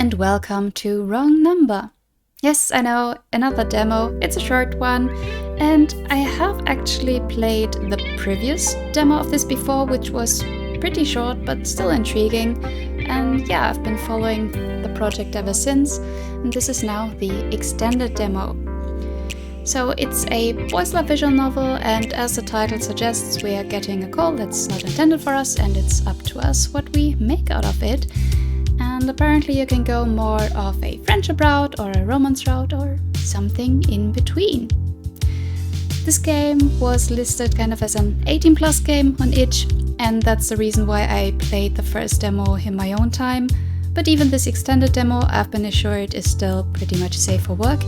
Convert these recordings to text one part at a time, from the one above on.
and welcome to Wrong Number. Yes, I know, another demo, it's a short one, and I have actually played the previous demo of this before, which was pretty short but still intriguing, and yeah, I've been following the project ever since, and this is now the extended demo. So it's a voice-love visual novel, and as the title suggests, we are getting a call that's not intended for us, and it's up to us what we make out of it. And apparently you can go more of a friendship route or a romance route or something in between. This game was listed kind of as an 18+ game on itch, and that's the reason why I played the first demo in my own time. But even this extended demo, I've been assured, is still pretty much safe for work,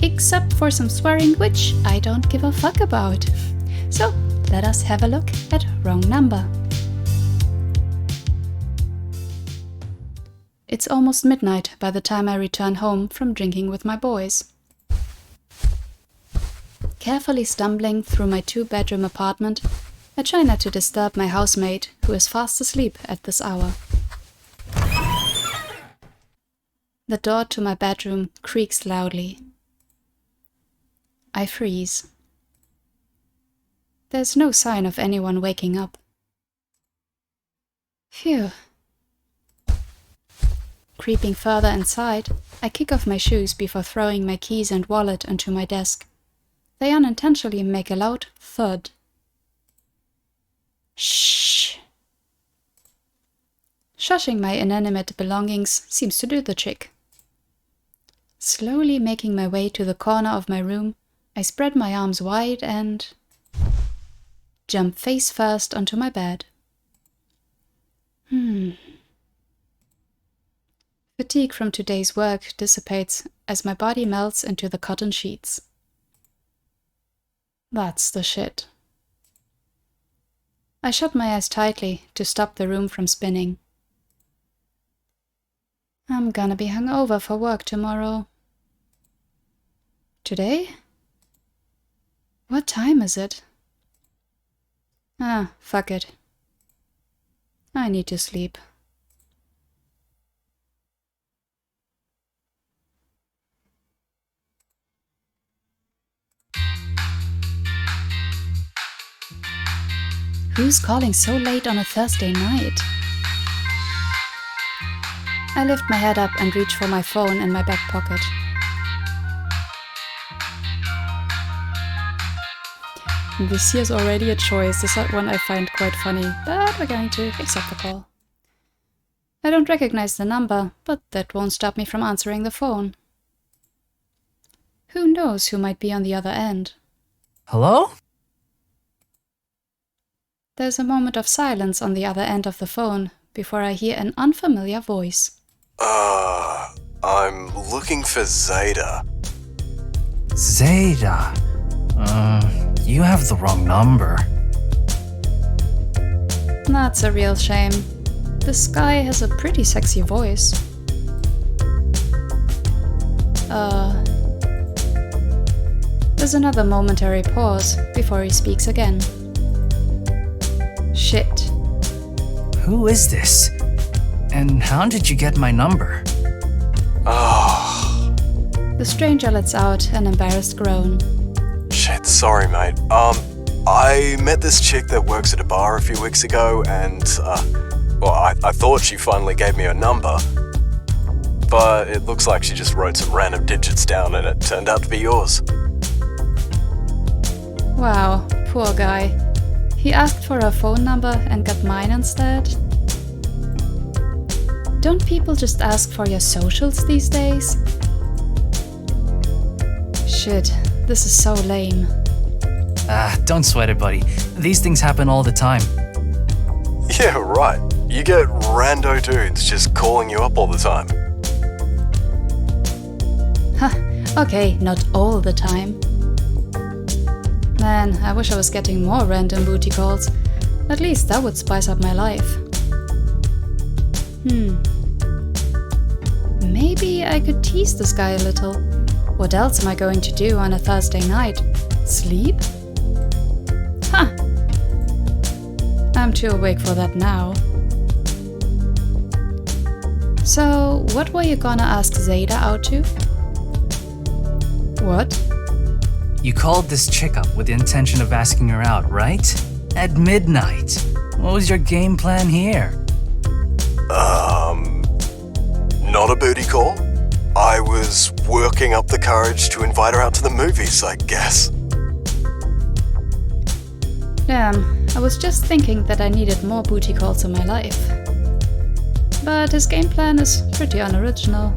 except for some swearing, which I don't give a fuck about. So let us have a look at Wrong Number. It's almost midnight by the time I return home from drinking with my boys. Carefully stumbling through my 2-bedroom apartment, I try not to disturb my housemate, who is fast asleep at this hour. The door to my bedroom creaks loudly. I freeze. There's no sign of anyone waking up. Phew. Creeping further inside, I kick off my shoes before throwing my keys and wallet onto my desk. They unintentionally make a loud thud. Shh! Shushing my inanimate belongings seems to do the trick. Slowly making my way to the corner of my room, I spread my arms wide and jump face first onto my bed. Fatigue from today's work dissipates as my body melts into the cotton sheets. That's the shit. I shut my eyes tightly to stop the room from spinning. I'm gonna be hungover for work tomorrow. Today? What time is it? Fuck it. I need to sleep. Who's calling so late on a Thursday night? I lift my head up and reach for my phone in my back pocket. This here's already a choice. This one I find quite funny, but we're going to accept the call. I don't recognize the number, but that won't stop me from answering the phone. Who knows who might be on the other end? Hello? There's a moment of silence on the other end of the phone before I hear an unfamiliar voice. I'm looking for Zeta. Zeta. You have the wrong number. That's a real shame. This guy has a pretty sexy voice. There's another momentary pause before he speaks again. Shit. Who is this? And how did you get my number? The stranger lets out an embarrassed groan. Shit, sorry mate. I met this chick that works at a bar a few weeks ago and, I thought she finally gave me her number. But it looks like she just wrote some random digits down and it turned out to be yours. Wow, poor guy. He asked for her phone number and got mine instead. Don't people just ask for your socials these days? Shit, this is so lame. Don't sweat it, buddy. These things happen all the time. Yeah, right. You get rando dudes just calling you up all the time. Okay, not all the time. Man, I wish I was getting more random booty calls. At least that would spice up my life. Maybe I could tease this guy a little. What else am I going to do on a Thursday night? Sleep? I'm too awake for that now. So, what were you gonna ask Zeta out to? What? You called this chick up with the intention of asking her out, right? At midnight. What was your game plan here? Not a booty call. I was working up the courage to invite her out to the movies, I guess. Damn, I was just thinking that I needed more booty calls in my life. But his game plan is pretty unoriginal.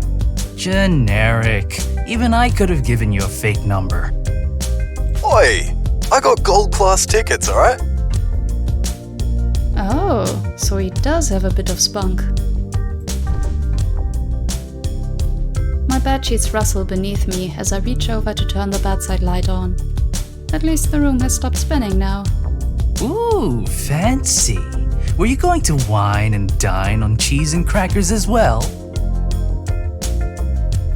Generic. Even I could have given you a fake number. Oi! I got gold class tickets, alright? Oh, so he does have a bit of spunk. My bedsheets rustle beneath me as I reach over to turn the bedside light on. At least the room has stopped spinning now. Ooh, fancy. Were you going to wine and dine on cheese and crackers as well?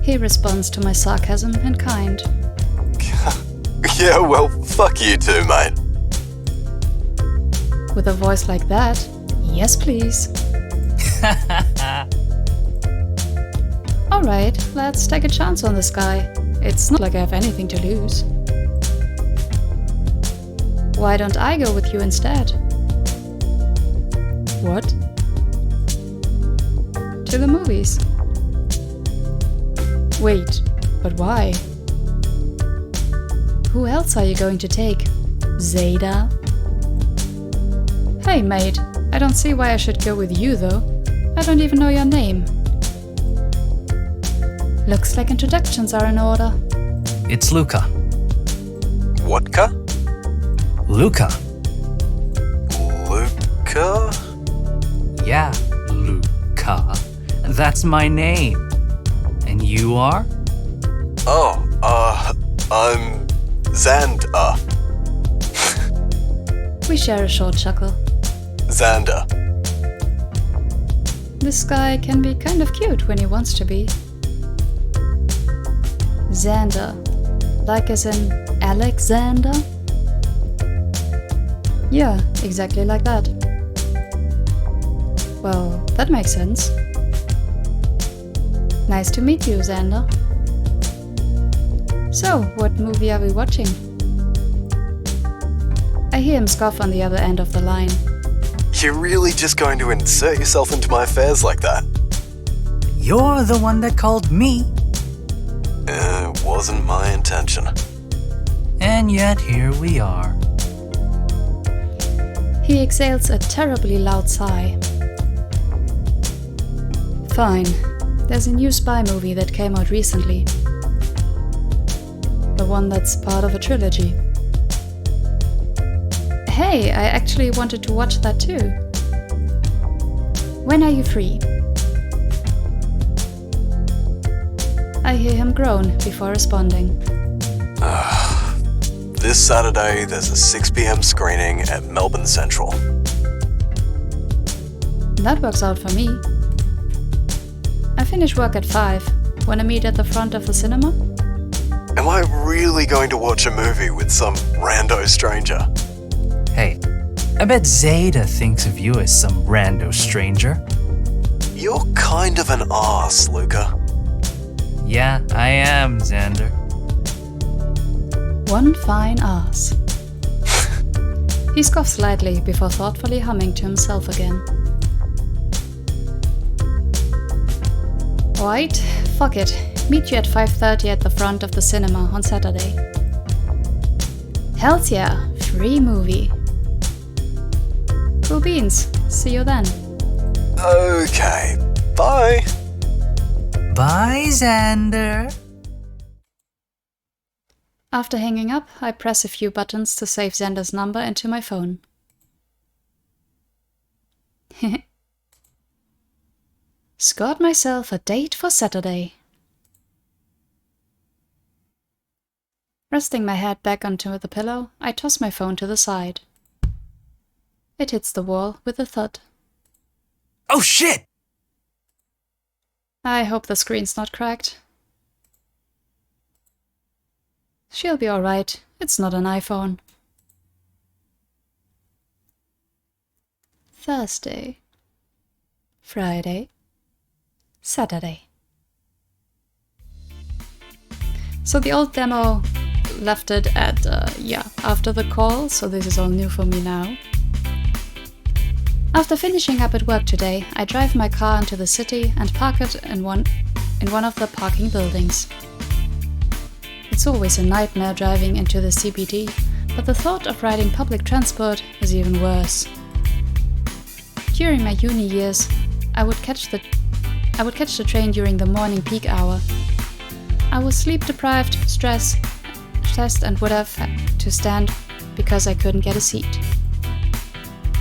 He responds to my sarcasm in kind. Yeah, well, fuck you too, mate. With a voice like that, yes please. Alright, let's take a chance on this guy. It's not like I have anything to lose. Why don't I go with you instead? What? To the movies. Wait, but why? Who else are you going to take? Zeta? Hey mate, I don't see why I should go with you though. I don't even know your name. Looks like introductions are in order. It's Luca. Wodka? Luca. Luca? Yeah, Luca. That's my name. And you are? Oh, I'm Xander. We share a short chuckle. Xander. This guy can be kind of cute when he wants to be. Xander. Like as in Alexander? Yeah, exactly like that. Well, that makes sense. Nice to meet you, Xander. So, what movie are we watching? I hear him scoff on the other end of the line. You're really just going to insert yourself into my affairs like that? You're the one that called me. Wasn't my intention. And yet here we are. He exhales a terribly loud sigh. Fine. There's a new spy movie that came out recently. The one that's part of a trilogy. Hey, I actually wanted to watch that too. When are you free? I hear him groan before responding. This Saturday, there's a 6 p.m. screening at Melbourne Central. That works out for me. I finish work at 5. Wanna meet at the front of the cinema? Am I really going to watch a movie with some rando stranger? Hey, I bet Zeta thinks of you as some rando stranger. You're kind of an ass, Luca. Yeah, I am, Xander. One fine ass. He scoffs slightly before thoughtfully humming to himself again. Alright, fuck it. Meet you at 5:30 at the front of the cinema on Saturday. Hells yeah, free movie. Cool beans. See you then. Okay, bye. Bye, Xander. After hanging up, I press a few buttons to save Xander's number into my phone. Scored myself a date for Saturday. Resting my head back onto the pillow, I toss my phone to the side. It hits the wall with a thud. Oh shit! I hope the screen's not cracked. She'll be alright, it's not an iPhone. Thursday. Friday. Saturday. So the old demo left it at, after the call, so this is all new for me now. After finishing up at work today, I drive my car into the city and park it in one of the parking buildings. It's always a nightmare driving into the CBD, but the thought of riding public transport is even worse. During my uni years, I would catch the train during the morning peak hour. I was sleep deprived, stressed, and would have had to stand because I couldn't get a seat.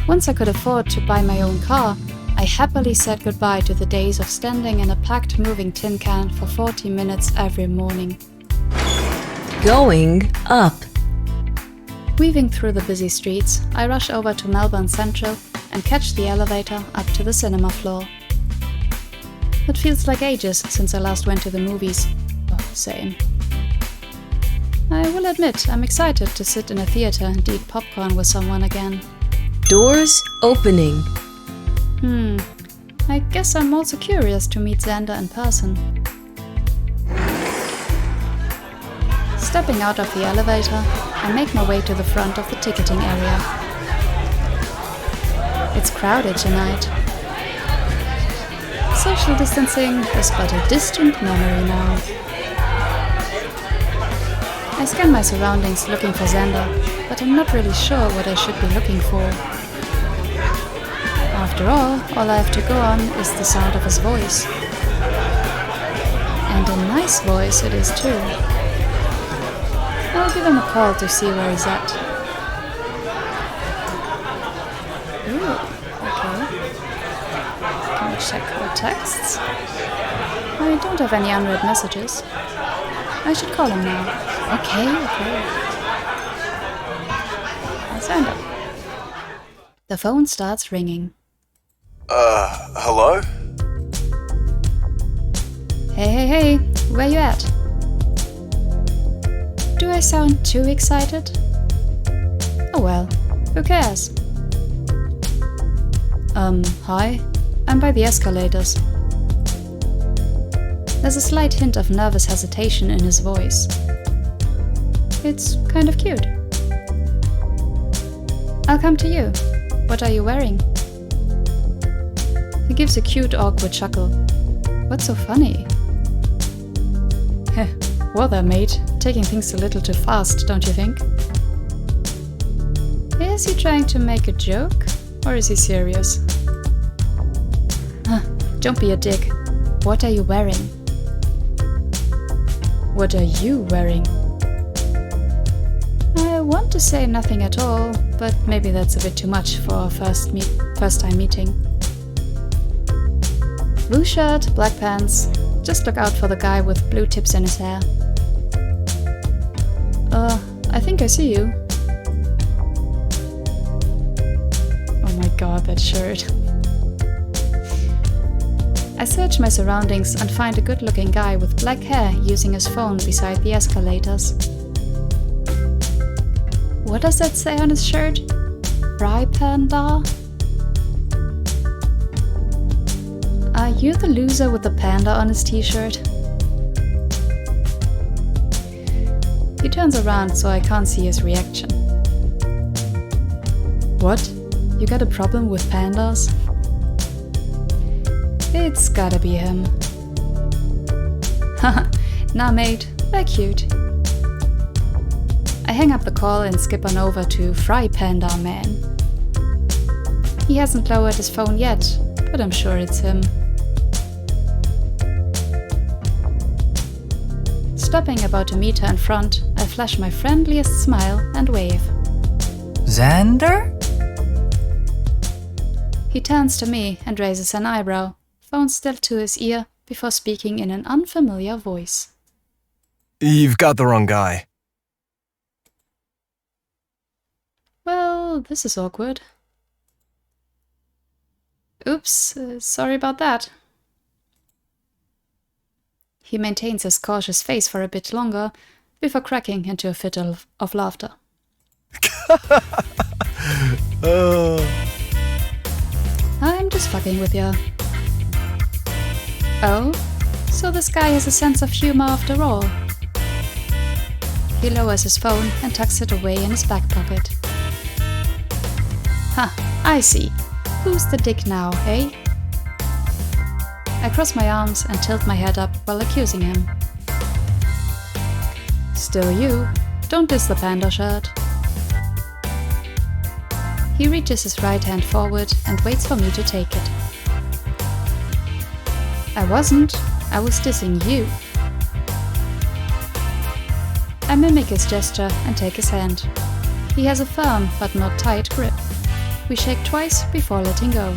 Once I could afford to buy my own car, I happily said goodbye to the days of standing in a packed moving tin can for 40 minutes every morning. Going up. Weaving through the busy streets, I rush over to Melbourne Central and catch the elevator up to the cinema floor. It feels like ages since I last went to the movies. Oh, same. I will admit, I'm excited to sit in a theater and eat popcorn with someone again. Doors opening. I guess I'm also curious to meet Xander in person. Stepping out of the elevator, I make my way to the front of the ticketing area. It's crowded tonight. Social distancing is but a distant memory now. I scan my surroundings looking for Xander, but I'm not really sure what I should be looking for. After all I have to go on is the sound of his voice. And a nice voice it is too. I'll give him a call to see where he's at. Ooh, okay. Can we check the texts? I don't have any unread messages. I should call him now. Okay. Xander. The phone starts ringing. Hello? Hey, where you at? Do I sound too excited? Oh well, who cares? Hi, I'm by the escalators. There's a slight hint of nervous hesitation in his voice. It's kind of cute. I'll come to you. What are you wearing? He gives a cute, awkward chuckle. What's so funny? Heh, well there, mate. Taking things a little too fast, don't you think? Is he trying to make a joke? Or is he serious? Don't be a dick. What are you wearing? What are you wearing? I want to say nothing at all, but maybe that's a bit too much for our first time meeting. Blue shirt, black pants. Just look out for the guy with blue tips in his hair. I think I see you. Oh my god, that shirt. I search my surroundings and find a good-looking guy with black hair using his phone beside the escalators. What does that say on his shirt? Fry Panda? Are you the loser with the panda on his t-shirt? He turns around so I can't see his reaction. What? You got a problem with pandas? It's gotta be him. Haha, nah mate, they're cute. I hang up the call and skip on over to Fry Panda Man. He hasn't lowered his phone yet, but I'm sure it's him. Stopping about a meter in front, I flash my friendliest smile and wave. Xander? He turns to me and raises an eyebrow, phone still to his ear, before speaking in an unfamiliar voice. You've got the wrong guy. Well, this is awkward. Oops, sorry about that. He maintains his cautious face for a bit longer, before cracking into a fit of laughter. I'm just fucking with ya. Oh, so this guy has a sense of humor after all. He lowers his phone and tucks it away in his back pocket. Huh, I see. Who's the dick now, eh? I cross my arms and tilt my head up while accusing him. Still you. Don't diss the panda shirt. He reaches his right hand forward and waits for me to take it. I wasn't. I was dissing you. I mimic his gesture and take his hand. He has a firm but not tight grip. We shake twice before letting go.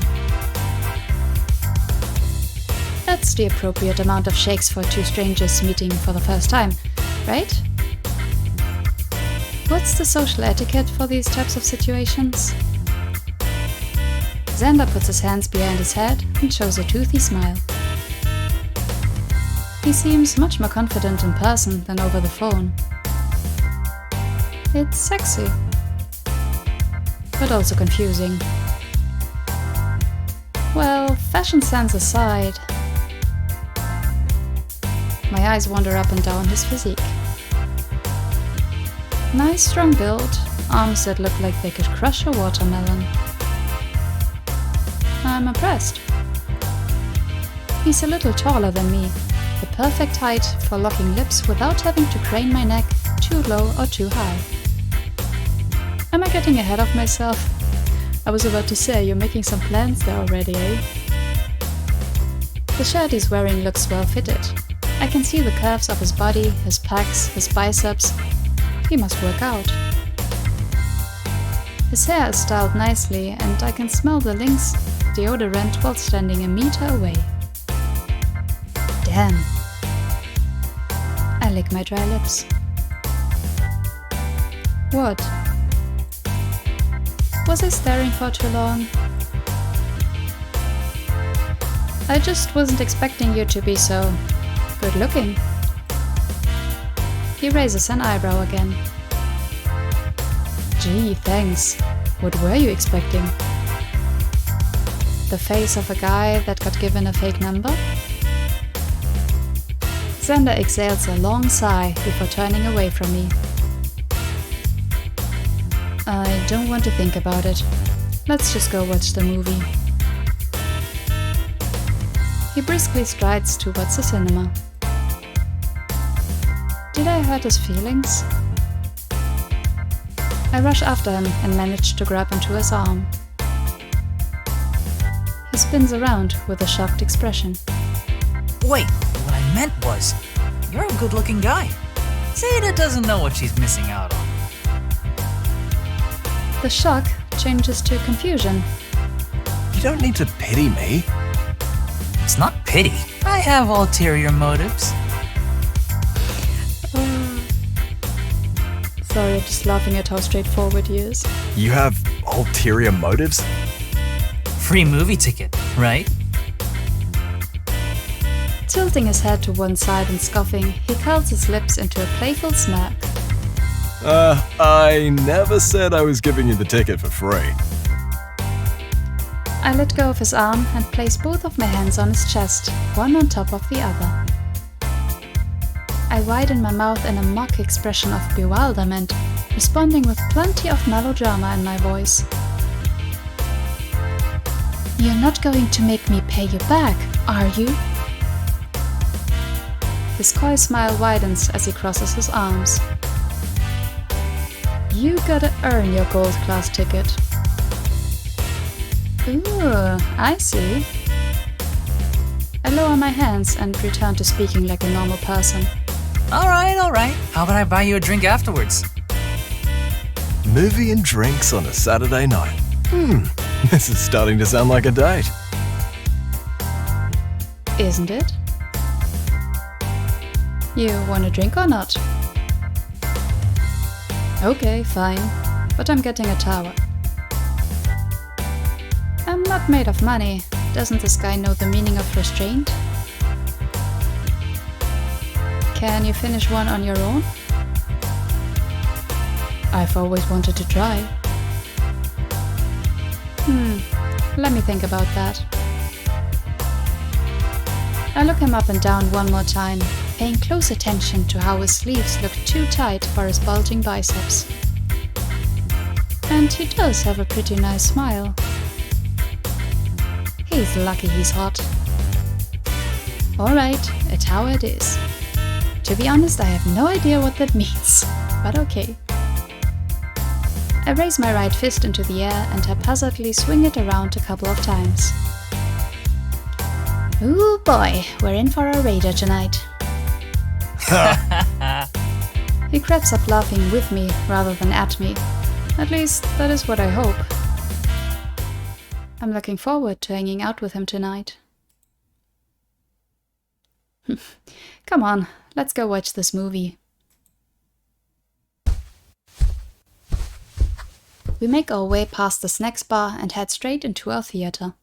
That's the appropriate amount of shakes for two strangers meeting for the first time, right? What's the social etiquette for these types of situations? Xander puts his hands behind his head and shows a toothy smile. He seems much more confident in person than over the phone. It's sexy, but also confusing. Well, fashion sense aside, my eyes wander up and down his physique. Nice strong build, arms that look like they could crush a watermelon. I'm impressed. He's a little taller than me, the perfect height for locking lips without having to crane my neck too low or too high. Am I getting ahead of myself? I was about to say, you're making some plans there already, eh? The shirt he's wearing looks well fitted. I can see the curves of his body, his pecs, his biceps. He must work out. His hair is styled nicely and I can smell the Lynx deodorant while standing a meter away. Damn. I lick my dry lips. What? Was I staring for too long? I just wasn't expecting you to be so good looking. He raises an eyebrow again. Gee, thanks. What were you expecting? The face of a guy that got given a fake number? Xander exhales a long sigh before turning away from me. I don't want to think about it. Let's just go watch the movie. He briskly strides towards the cinema. Did I hurt his feelings? I rush after him and manage to grab onto his arm. He spins around with a shocked expression. Wait, what I meant was, you're a good-looking guy. Zeta doesn't know what she's missing out on. The shock changes to confusion. You don't need to pity me. It's not pity. I have ulterior motives. Sorry, I'm just laughing at how straightforward he is. You have ulterior motives? Free movie ticket, right? Tilting his head to one side and scoffing, he curls his lips into a playful smirk. I never said I was giving you the ticket for free. I let go of his arm and place both of my hands on his chest, one on top of the other. I widen my mouth in a mock expression of bewilderment, responding with plenty of melodrama in my voice. You're not going to make me pay you back, are you? His coy smile widens as he crosses his arms. You gotta earn your gold class ticket. Ooh, I see. I lower my hands and return to speaking like a normal person. All right. How about I buy you a drink afterwards? Movie and drinks on a Saturday night. This is starting to sound like a date. Isn't it? You want a drink or not? Okay, fine, but I'm getting a tower. I'm not made of money. Doesn't this guy know the meaning of restraint? Can you finish one on your own? I've always wanted to try. Let me think about that. I look him up and down one more time, paying close attention to how his sleeves look too tight for his bulging biceps. And he does have a pretty nice smile. He's lucky he's hot. Alright, it's how it is. To be honest, I have no idea what that means, but okay. I raise my right fist into the air and haphazardly swing it around a couple of times. Ooh boy, we're in for a raider tonight. He cracks up laughing with me rather than at me. At least, that is what I hope. I'm looking forward to hanging out with him tonight. Come on, let's go watch this movie. We make our way past the snacks bar and head straight into our theater.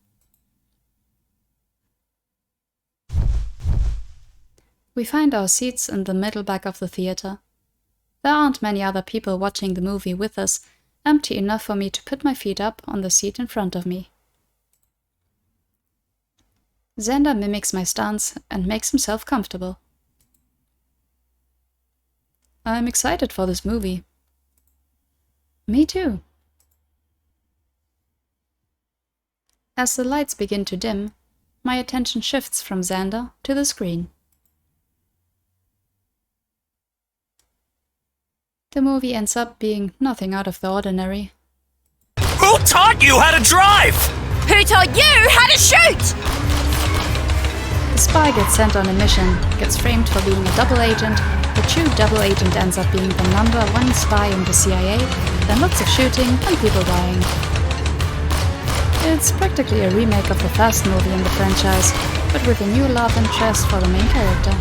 We find our seats in the middle back of the theater. There aren't many other people watching the movie with us, empty enough for me to put my feet up on the seat in front of me. Xander mimics my stance and makes himself comfortable. I'm excited for this movie. Me too. As the lights begin to dim, my attention shifts from Xander to the screen. The movie ends up being nothing out of the ordinary. Who taught you how to drive? Who taught you how to shoot? The spy gets sent on a mission, gets framed for being a double agent, the true double agent ends up being the #1 spy in the CIA, then lots of shooting and people dying. It's practically a remake of the first movie in the franchise, but with a new love interest for the main character.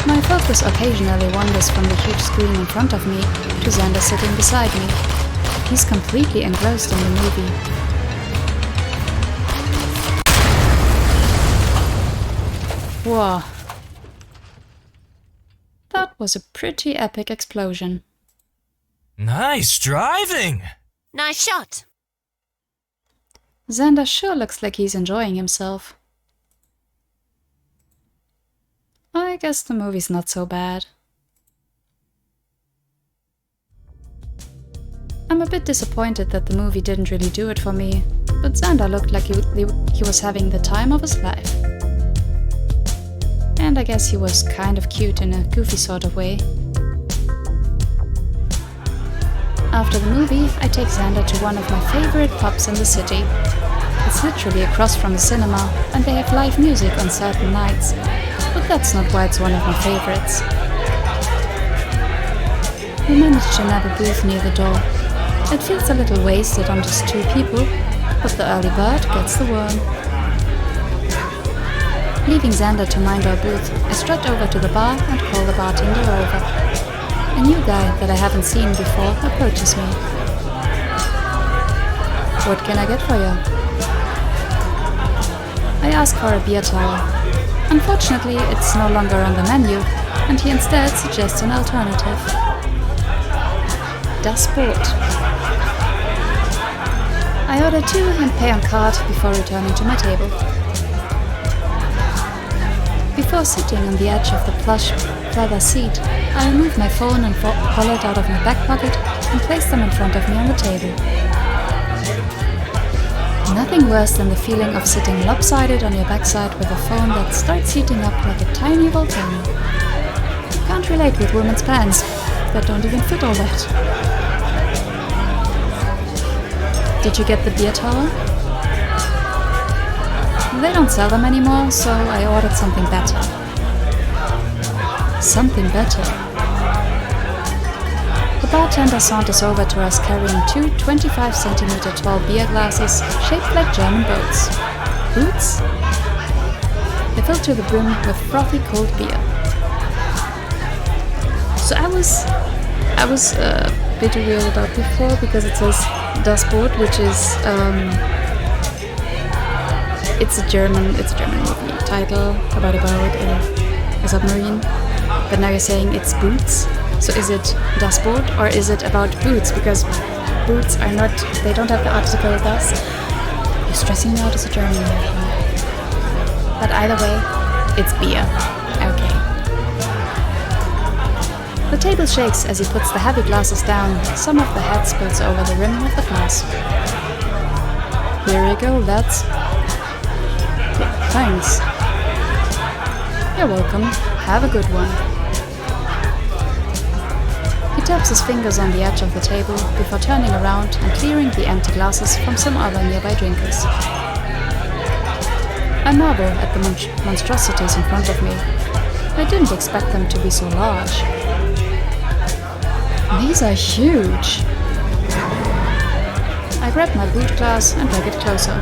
My focus occasionally wanders from the huge screen in front of me to Xander sitting beside me. He's completely engrossed in the movie. Whoa. That was a pretty epic explosion. Nice driving! Nice shot. Xander sure looks like he's enjoying himself. I guess the movie's not so bad. I'm a bit disappointed that the movie didn't really do it for me, but Xander looked like he was having the time of his life. And I guess he was kind of cute in a goofy sort of way. After the movie, I take Xander to one of my favorite pubs in the city. It's literally across from the cinema, and they have live music on certain nights, but that's not why it's one of my favorites. We managed to nab a booth near the door. It feels a little wasted on just 2 people, but the early bird gets the worm. Leaving Xander to mind our booth, I strut over to the bar and call the bartender over. A new guy that I haven't seen before approaches me. What can I get for you? I ask for a beer tower. Unfortunately, it's no longer on the menu, and he instead suggests an alternative. Das Boot. I order 2 and pay on card before returning to my table. Before sitting on the edge of the plush leather seat, I remove my phone and wallet out of my back pocket and place them in front of me on the table. Nothing worse than the feeling of sitting lopsided on your backside with a phone that starts heating up like a tiny volcano. Can't relate with women's pants that don't even fit all that. Did you get the beer tower? They don't sell them anymore, so I ordered something better. Something better. The bartender saunters over to us carrying 2 25cm tall beer glasses shaped like German boats. Boots? They fill to the brim with frothy cold beer. So I was a bit weirded out before because it says Das Boot, which is it's a German movie title about a submarine. But now you're saying it's boots. So is it Das Boot or is it about boots? Because boots are not, they don't have the article das. You're stressing me out as a German. But either way, it's beer. Okay. The table shakes as he puts the heavy glasses down. Some of the head spills over the rim of the glass. Here you go, lads. Thanks. You're welcome. Have a good one. He taps his fingers on the edge of the table before turning around and clearing the empty glasses from some other nearby drinkers. I marvel at the monstrosities in front of me. I didn't expect them to be so large. These are huge. I grab my boot glass and drag it closer.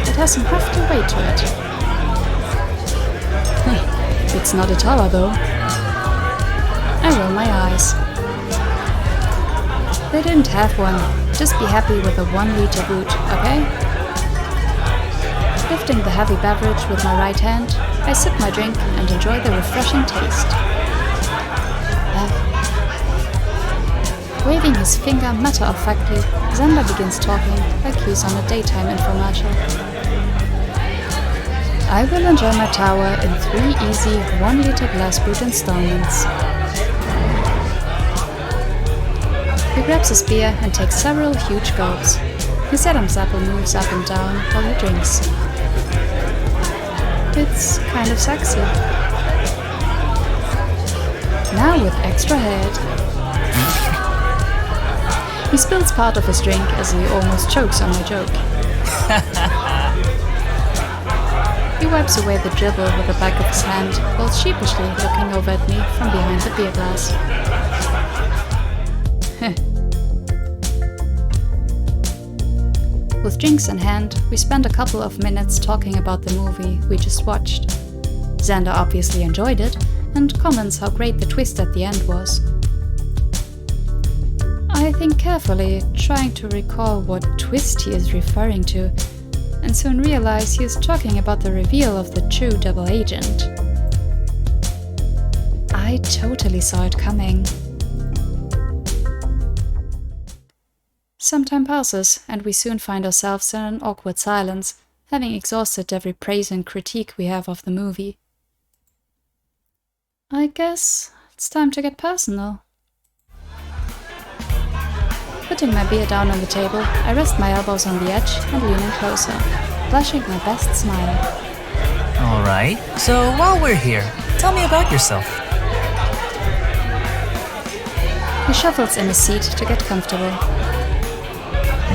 It has some hefty weight to it. It's not a tower though. I roll my eyes. They didn't have one. Just be happy with a 1 liter boot, okay? Lifting the heavy beverage with my right hand, I sip my drink and enjoy the refreshing taste. Waving his finger matter-of-factly, Xander begins talking like he's on a daytime infomercial. I will enjoy my tower in 3 easy 1 liter glass boot installments. He grabs his beer and takes several huge gulps. His Adam's apple moves up and down while he drinks. It's kind of sexy. Now with extra head. He spills part of his drink as he almost chokes on my joke. He wipes away the dribble with the back of his hand while sheepishly looking over at me from behind the beer glass. With drinks in hand, we spend a couple of minutes talking about the movie we just watched. Xander obviously enjoyed it and comments how great the twist at the end was. I think carefully, trying to recall what twist he is referring to, and soon realize he is talking about the reveal of the true double agent. I totally saw it coming. Some time passes, and we soon find ourselves in an awkward silence, having exhausted every praise and critique we have of the movie. I guess it's time to get personal. Putting my beer down on the table, I rest my elbows on the edge and lean in closer, flashing my best smile. Alright, so while we're here, tell me about yourself. He shuffles in his seat to get comfortable.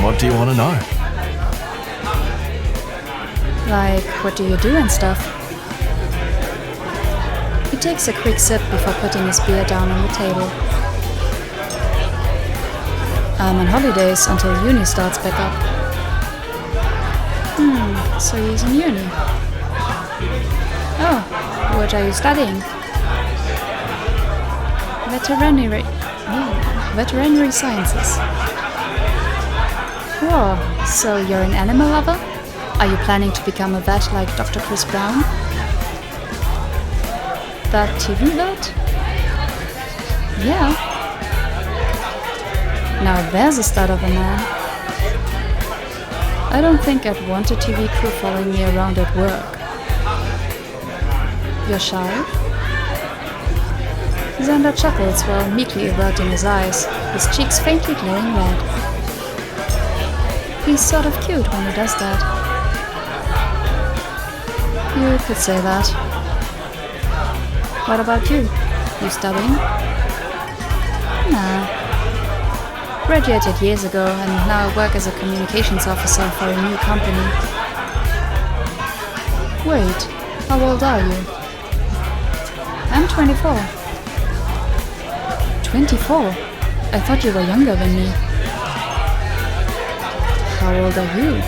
What do you want to know? Like, what do you do and stuff? He takes a quick sip before putting his beer down on the table. I'm on holidays until uni starts back up. So he's in uni. Oh, what are you studying? Veterinary sciences. Whoa, so you're an animal lover? Are you planning to become a vet like Dr. Chris Brown? That TV vet? Yeah. Now there's a stud of a man. I don't think I'd want a TV crew following me around at work. You're shy? Xander chuckles while meekly averting his eyes, his cheeks faintly glowing red. He's sort of cute when he does that. You could say that. What about you? You studying? Nah. Graduated years ago and now work as a communications officer for a new company. Wait, how old are you? I'm 24. 24? I thought you were younger than me. How old are you?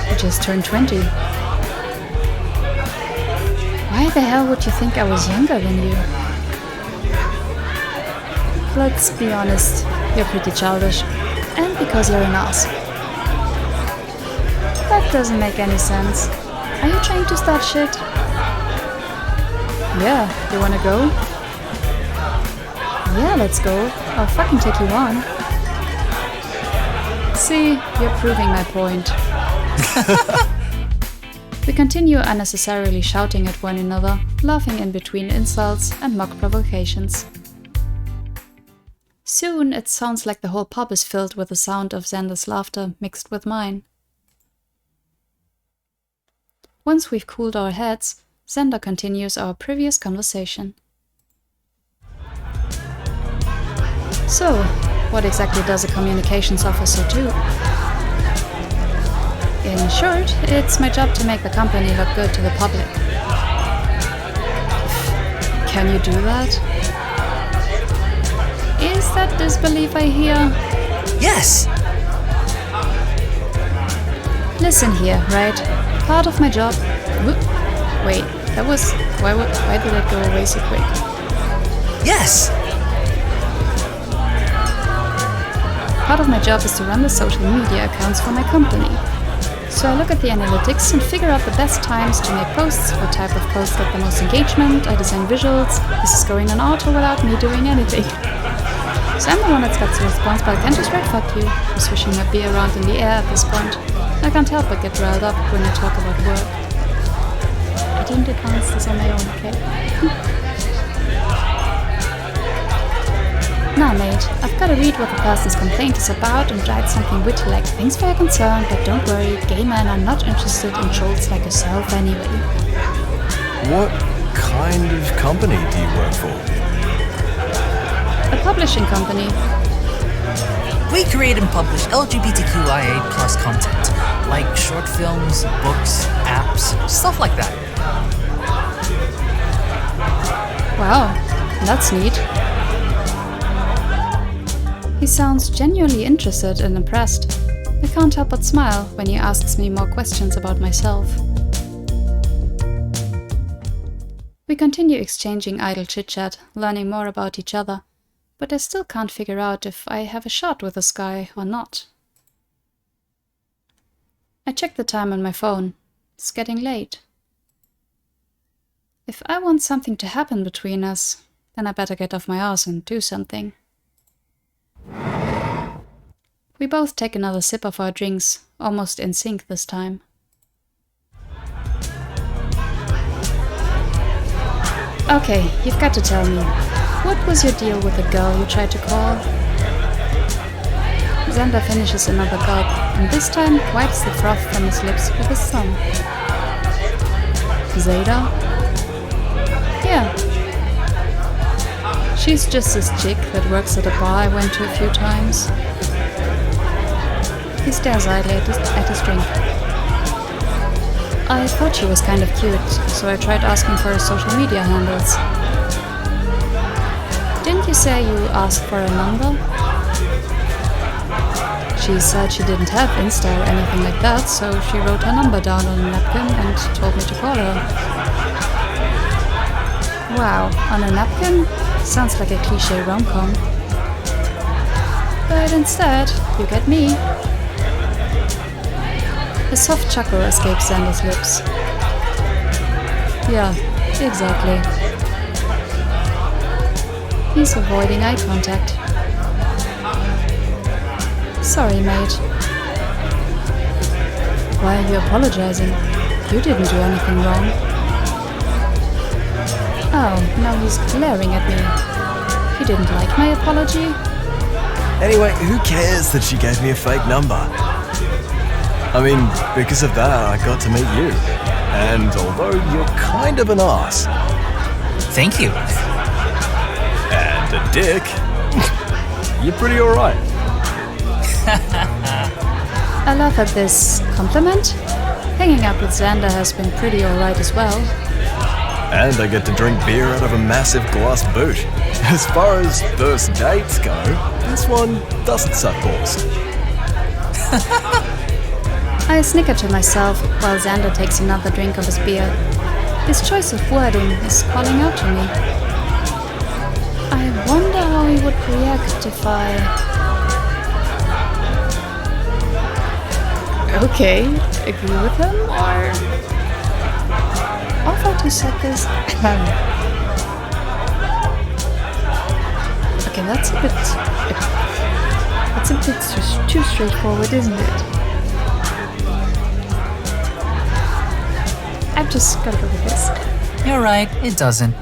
I just turned 20. Why the hell would you think I was younger than you? Let's be honest, you're pretty childish. And because you're an ass. That doesn't make any sense. Are you trying to start shit? Yeah, you wanna go? Yeah, let's go. I'll fucking take you on. See, you're proving my point. We continue unnecessarily shouting at one another, laughing in between insults and mock provocations. Soon it sounds like the whole pub is filled with the sound of Xander's laughter mixed with mine. Once we've cooled our heads, Xander continues our previous conversation. So, what exactly does a communications officer do? In short, it's my job to make the company look good to the public. Can you do that? Is that disbelief I hear? Yes! Listen here, right? Part of my job... Wait, that was... Why did that go away so quick? Yes! Part of my job is to run the social media accounts for my company. So I look at the analytics and figure out the best times to make posts, what type of posts get the most engagement, I design visuals. This is going on auto without me doing anything. So I'm the one that gets the response, but I can't just write fuck you. I'm swishing my beer around in the air at this point. I can't help but get riled up when I talk about work. I didn't advance this on my own, okay? Now, mate, I've got to read what the person's complaint is about and write something witty like, thanks for your concern, but don't worry, gay men are not interested in trolls like yourself anyway. What kind of company do you work for? A publishing company. We create and publish LGBTQIA+ content, like short films, books, apps, stuff like that. Wow, that's neat. He sounds genuinely interested and impressed. I can't help but smile when he asks me more questions about myself. We continue exchanging idle chit-chat, learning more about each other, but I still can't figure out if I have a shot with this guy or not. I check the time on my phone. It's getting late. If I want something to happen between us, then I better get off my ass and do something. We both take another sip of our drinks, almost in sync this time. Okay, you've got to tell me. What was your deal with the girl you tried to call? Xander finishes another gulp, and this time wipes the froth from his lips with his thumb. Zeta? Yeah. She's just this chick that works at a bar I went to a few times. He stares idly at his drink. I thought she was kind of cute, so I tried asking for her social media handles. Didn't you say you asked for a number? She said she didn't have Insta or anything like that, so she wrote her number down on a napkin and told me to call her. Wow, on a napkin? Sounds like a cliché rom-com. But instead, you get me. A soft chuckle escapes Xander's lips. Yeah, exactly. He's avoiding eye contact. Sorry, mate. Why are you apologizing? You didn't do anything wrong. Oh, now he's glaring at me. He didn't like my apology? Anyway, who cares that she gave me a fake number? I mean, because of that, I got to meet you. And although you're kind of an ass. Thank you. And a dick. You're pretty alright. I laugh at this compliment. Hanging out with Xander has been pretty alright as well. And I get to drink beer out of a massive glass boot. As far as first dates go, this one doesn't suck balls. I snicker to myself while Xander takes another drink of his beer. His choice of wording is calling out to me. I wonder how he would react if I... Okay, agree with him, or... Offer to set this... Okay, that's a bit too straightforward, isn't it? I've just gotta go with this. You're right, it doesn't.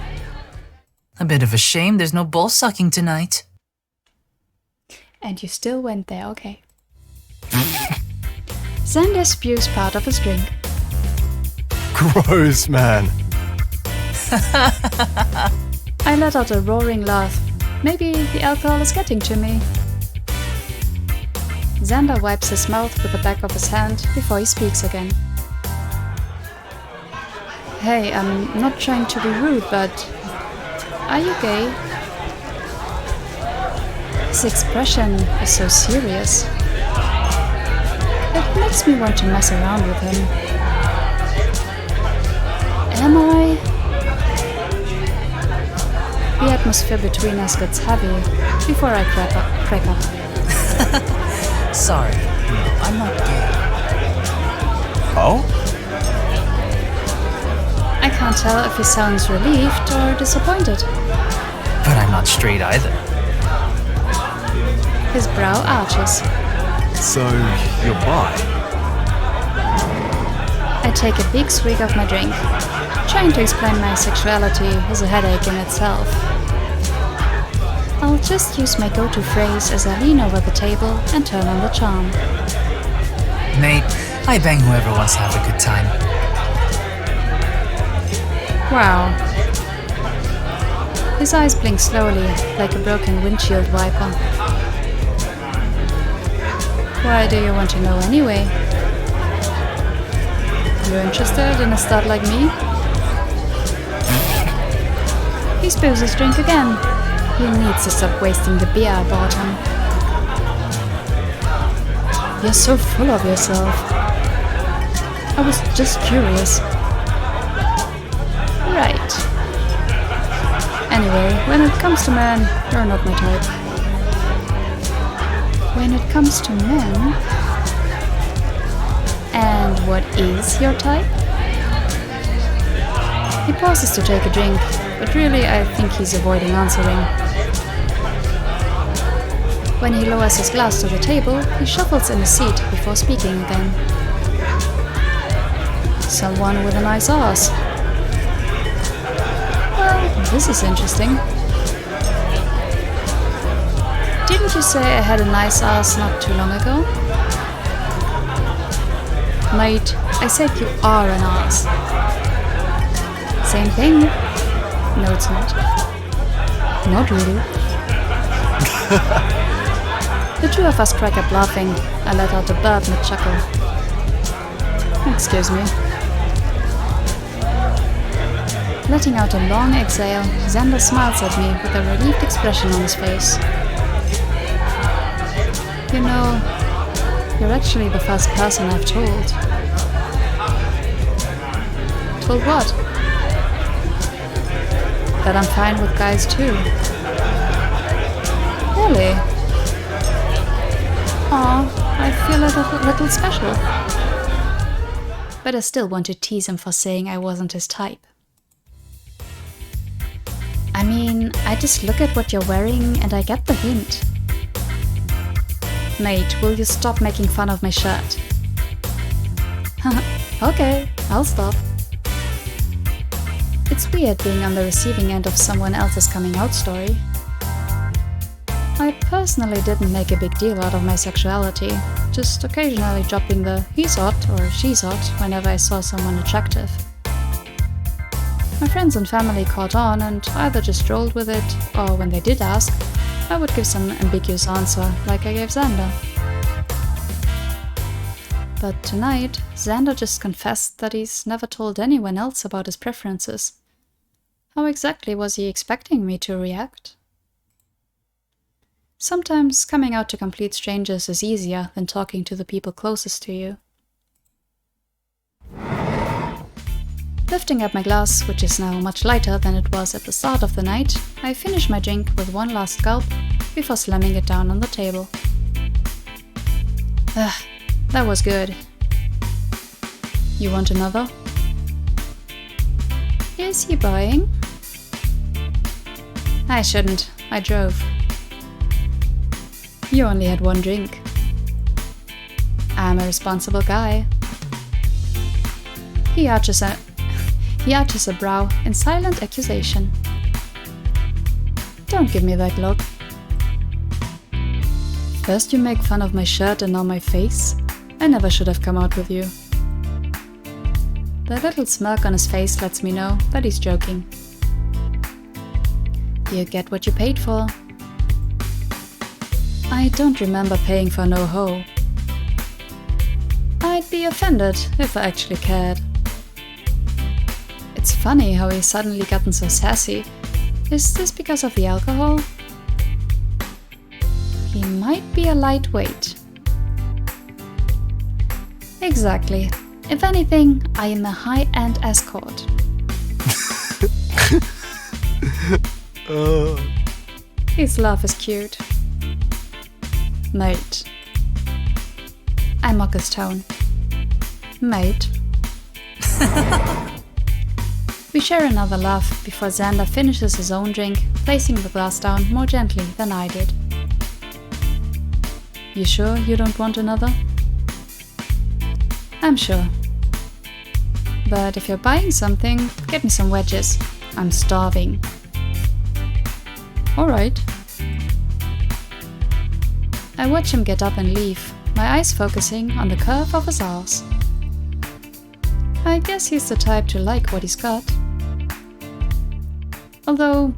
A bit of a shame there's no ball sucking tonight. And you still went there, okay. Xander spews part of his drink. Gross, man. I let out a roaring laugh. Maybe the alcohol is getting to me. Xander wipes his mouth with the back of his hand before he speaks again. Hey, I'm not trying to be rude, but are you gay? His expression is so serious. It makes me want to mess around with him. Am I? The atmosphere between us gets heavy before I crack up. Sorry, no, I'm not gay. Oh? I can't tell if he sounds relieved or disappointed. But I'm not straight either. His brow arches. So, you're bi? I take a big swig of my drink. Trying to explain my sexuality is a headache in itself. I'll just use my go-to phrase as I lean over the table and turn on the charm. Mate, I bang whoever wants to have a good time. Wow. His eyes blink slowly, like a broken windshield wiper. Why do you want to know anyway? You're interested in a stud like me? He spews his drink again. He needs to stop wasting the beer I bought him. You're so full of yourself. I was just curious. Right. Anyway, when it comes to men, you're not my type. When it comes to men... And what is your type? He pauses to take a drink, but really I think he's avoiding answering. When he lowers his glass to the table, he shuffles in his seat before speaking again. Someone with a nice ass. Well, this is interesting. Didn't you say I had a nice ass not too long ago? Mate, I said you are an ass. Same thing. No, it's not. Not really. The two of us crack up laughing. I let out a burp mid-chuckle. Excuse me. Letting out a long exhale, Xander smiles at me with a relieved expression on his face. You know, you're actually the first person I've told. Told what? That I'm fine with guys too. Really? Aw, I feel a little special. But I still want to tease him for saying I wasn't his type. I mean, I just look at what you're wearing and I get the hint. Mate, will you stop making fun of my shirt? Okay, I'll stop. It's weird being on the receiving end of someone else's coming out story. I personally didn't make a big deal out of my sexuality, just occasionally dropping the he's hot or she's hot whenever I saw someone attractive. My friends and family caught on and either just rolled with it, or when they did ask, I would give some ambiguous answer, like I gave Xander. But tonight, Xander just confessed that he's never told anyone else about his preferences. How exactly was he expecting me to react? Sometimes coming out to complete strangers is easier than talking to the people closest to you. Lifting up my glass, which is now much lighter than it was at the start of the night, I finish my drink with one last gulp before slamming it down on the table. That was good. You want another? Is he buying? I shouldn't. I drove. You only had one drink. I'm a responsible guy. He arches He arches a brow in silent accusation. Don't give me that look. First you make fun of my shirt and now my face? I never should have come out with you. The little smirk on his face lets me know that he's joking. You get what you paid for. I don't remember paying for no hoe. I'd be offended if I actually cared. It's funny how he's suddenly gotten so sassy. Is this because of the alcohol? He might be a lightweight. Exactly. If anything, I am a high-end escort. His laugh is cute. Mate. I mock his tone. Mate. We share another laugh before Xander finishes his own drink, placing the glass down more gently than I did. You sure you don't want another? I'm sure. But if you're buying something, get me some wedges. I'm starving. Alright. I watch him get up and leave, my eyes focusing on the curve of his arse. I guess he's the type to like what he's got. Although,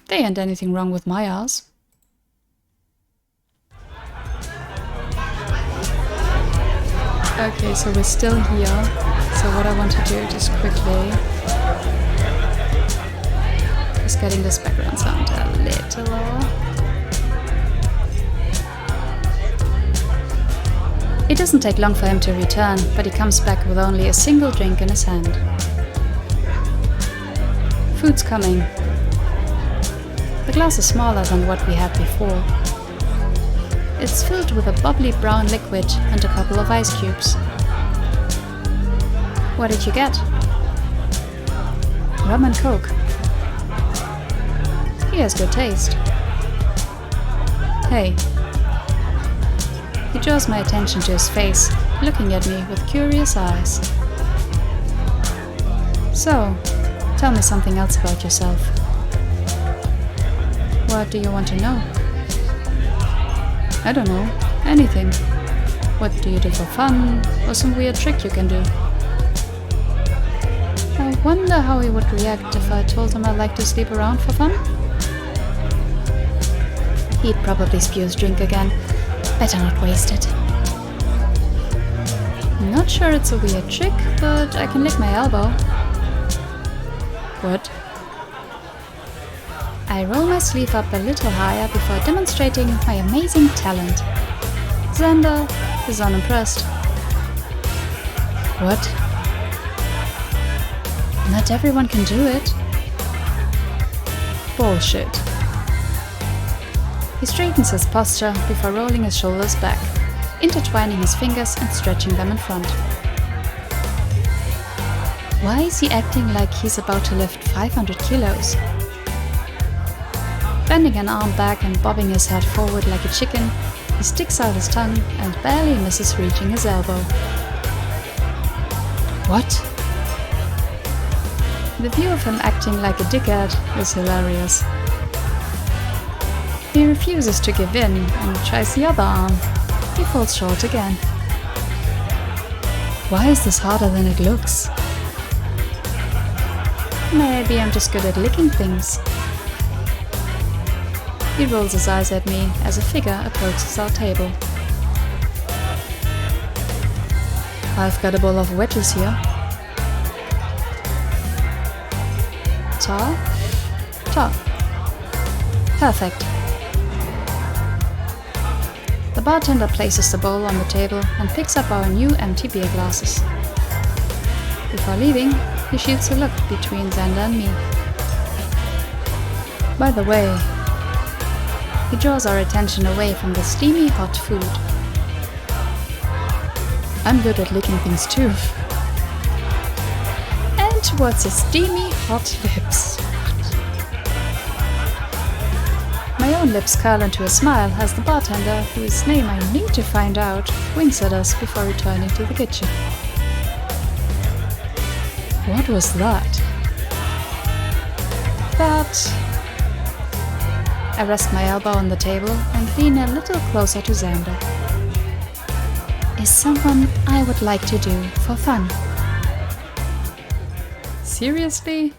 there ain't anything wrong with my arse. Okay, so we're still here. So what I want to do just quickly is getting this background sound a little lower. It doesn't take long for him to return, but he comes back with only a single drink in his hand. Food's coming. The glass is smaller than what we had before. It's filled with a bubbly brown liquid and a couple of ice cubes. What did you get? Rum and Coke. He has good taste. Hey. He draws my attention to his face, looking at me with curious eyes. So, tell me something else about yourself. What do you want to know? I don't know. Anything. What do you do for fun, or some weird trick you can do? I wonder how he would react if I told him I like to sleep around for fun. He'd probably spew his drink again. Better not waste it. Not sure it's a weird trick, but I can lick my elbow. What? I roll my sleeve up a little higher before demonstrating my amazing talent. Xander is unimpressed. What? Not everyone can do it. Bullshit. He straightens his posture before rolling his shoulders back, intertwining his fingers and stretching them in front. Why is he acting like he's about to lift 500 kilos? Bending an arm back and bobbing his head forward like a chicken, he sticks out his tongue and barely misses reaching his elbow. What? The view of him acting like a dickhead is hilarious. He refuses to give in and tries the other arm. He falls short again. Why is this harder than it looks? Maybe I'm just good at licking things. He rolls his eyes at me as a figure approaches our table. I've got a bowl of wedges here. Tar? Tar. Perfect. The bartender places the bowl on the table and picks up our new empty beer glasses. Before leaving, he shoots a look between Xander and me. By the way, he draws our attention away from the steamy hot food. I'm good at licking things too. And towards his steamy hot lips. My own lips curl into a smile as the bartender, whose name I need to find out, winks at us before returning to the kitchen. What was that? But I rest my elbow on the table and lean a little closer to Xander. Is someone I would like to do for fun. Seriously?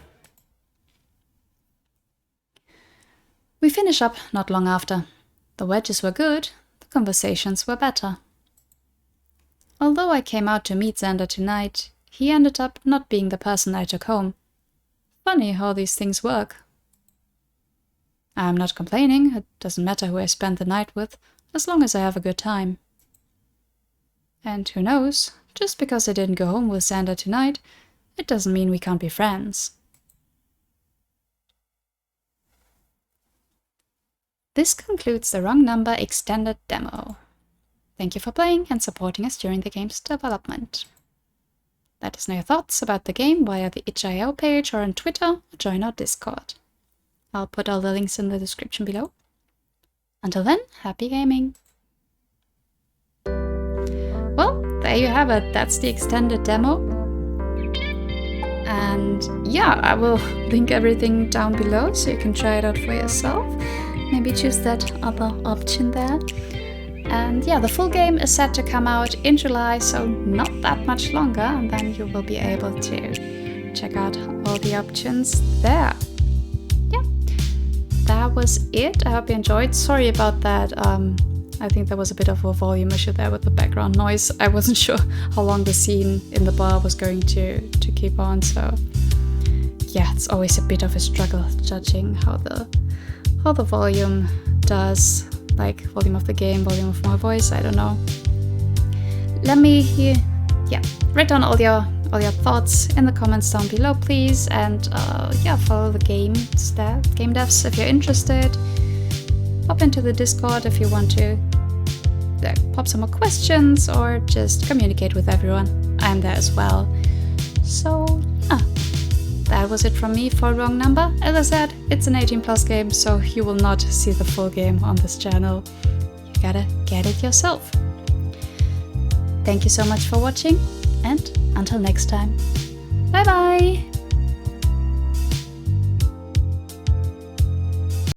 We finish up not long after. The wedges were good, the conversations were better. Although I came out to meet Xander tonight, he ended up not being the person I took home. Funny how these things work. I'm not complaining, it doesn't matter who I spend the night with, as long as I have a good time. And who knows, just because I didn't go home with Xander tonight, it doesn't mean we can't be friends. This concludes the Wrong Number extended demo. Thank you for playing and supporting us during the game's development. Let us know your thoughts about the game via the itch.io page or on Twitter, or join our Discord. I'll put all the links in the description below. Until then, happy gaming! Well, there you have it, that's the extended demo. And yeah, I will link everything down below so you can try it out for yourself. Maybe choose that other option there. And yeah, the full game is set to come out in July, so not that much longer, and then you will be able to check out all the options there. Yeah, that was it. I hope you enjoyed. Sorry about that. I think there was a bit of a volume issue there with the background noise. I wasn't sure how long the scene in the bar was going to keep on, so yeah, it's always a bit of a struggle judging how the volume does, like volume of the game, volume of my voice, I don't know. Let me hear, yeah, write down all your thoughts in the comments down below, please, and yeah, follow the game devs if you're interested. Pop into the Discord if you want to pop some more questions or just communicate with everyone. I'm there as well. So yeah, that was it from me for Wrong Number. As I said, it's an 18+ game, so you will not see the full game on this channel. You gotta get it yourself. Thank you so much for watching, and until next time, bye bye!